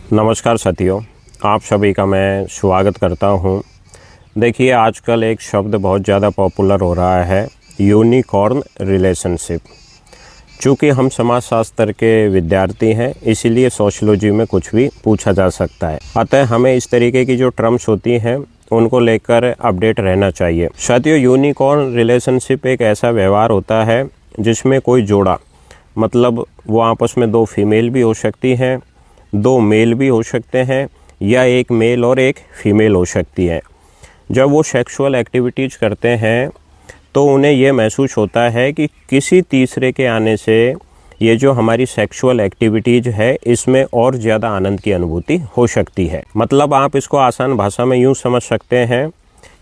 नमस्कार साथियों, आप सभी का मैं स्वागत करता हूं। देखिए, आजकल एक शब्द बहुत ज़्यादा पॉपुलर हो रहा है, यूनिकॉर्न रिलेशनशिप। चूँकि हम समाजशास्त्र के विद्यार्थी हैं, इसीलिए सोशियोलॉजी में कुछ भी पूछा जा सकता है। अतः हमें इस तरीके की जो टर्म्स होती हैं उनको लेकर अपडेट रहना चाहिए। साथियों, यूनिकॉर्न रिलेशनशिप एक ऐसा व्यवहार होता है जिसमें कोई जोड़ा, मतलब वो आपस में दो फीमेल भी हो सकती हैं, दो मेल भी हो सकते हैं, या एक मेल और एक फीमेल हो सकती है। जब वो सेक्सुअल एक्टिविटीज़ करते हैं तो उन्हें ये महसूस होता है कि किसी तीसरे के आने से ये जो हमारी सेक्सुअल एक्टिविटीज़ है इसमें और ज़्यादा आनंद की अनुभूति हो सकती है। मतलब आप इसको आसान भाषा में यूँ समझ सकते हैं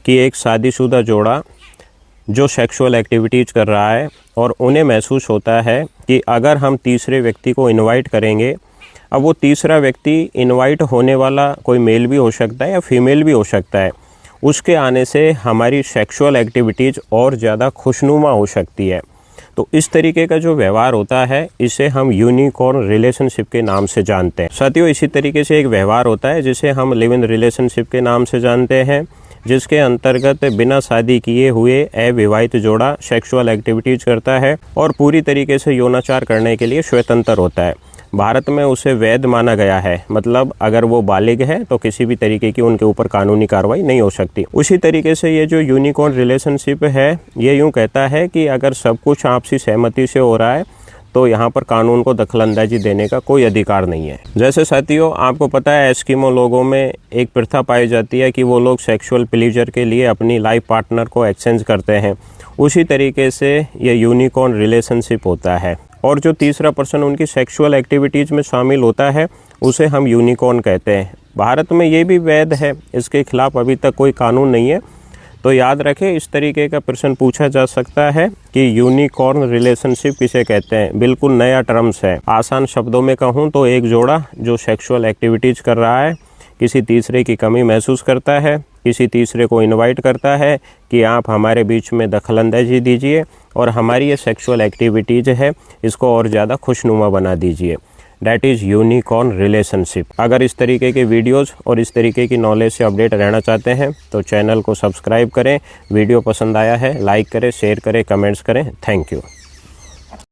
कि एक शादीशुदा जोड़ा जो सेक्सुअल एक्टिविटीज़ कर रहा है और उन्हें महसूस होता है कि अगर हम तीसरे व्यक्ति को इनवाइट करेंगे, अब वो तीसरा व्यक्ति इनवाइट होने वाला कोई मेल भी हो सकता है या फीमेल भी हो सकता है, उसके आने से हमारी सेक्सुअल एक्टिविटीज़ और ज़्यादा खुशनुमा हो सकती है। तो इस तरीके का जो व्यवहार होता है इसे हम यूनिकॉर्न रिलेशनशिप के नाम से जानते हैं। साथियों, इसी तरीके से एक व्यवहार होता है जिसे हम लिव इन रिलेशनशिप के नाम से जानते हैं, जिसके अंतर्गत बिना शादी किए हुए अविवाहित जोड़ा सेक्सुअल एक्टिविटीज़ करता है और पूरी तरीके से यौनाचार करने के लिए स्वतंत्र होता है। भारत में उसे वैध माना गया है, मतलब अगर वो बालिग है तो किसी भी तरीके की उनके ऊपर कानूनी कार्रवाई नहीं हो सकती। उसी तरीके से ये जो यूनिकॉर्न रिलेशनशिप है ये यूँ कहता है कि अगर सब कुछ आपसी सहमति से हो रहा है तो यहाँ पर कानून को दखलंदाजी देने का कोई अधिकार नहीं है। जैसे साथियों, आपको पता है एस्किमो लोगों में एक प्रथा पाई जाती है कि वो लोग सेक्सुअल प्लीजर के लिए अपनी लाइफ पार्टनर को एक्सचेंज करते हैं। उसी तरीके से ये यूनिकॉर्न रिलेशनशिप होता है और जो तीसरा पर्सन उनकी सेक्सुअल एक्टिविटीज़ में शामिल होता है उसे हम यूनिकॉर्न कहते हैं। भारत में ये भी वैध है, इसके खिलाफ अभी तक कोई कानून नहीं है। तो याद रखें, इस तरीके का प्रश्न पूछा जा सकता है कि यूनिकॉर्न रिलेशनशिप किसे कहते हैं। बिल्कुल नया टर्म्स है। आसान शब्दों में कहूँ तो एक जोड़ा जो सेक्सुअल एक्टिविटीज़ कर रहा है, किसी तीसरे की कमी महसूस करता है, किसी तीसरे को इनवाइट करता है कि आप हमारे बीच में दखलंदाजी दीजिए और हमारी ये सेक्सुअल एक्टिविटीज़ है इसको और ज़्यादा खुशनुमा बना दीजिए। That is unicorn relationship. अगर इस तरीके के वीडियोस और इस तरीके की नॉलेज से अपडेट रहना चाहते हैं तो चैनल को सब्सक्राइब करें। वीडियो पसंद आया है लाइक करें, शेयर करें, कमेंट्स करें। Thank you.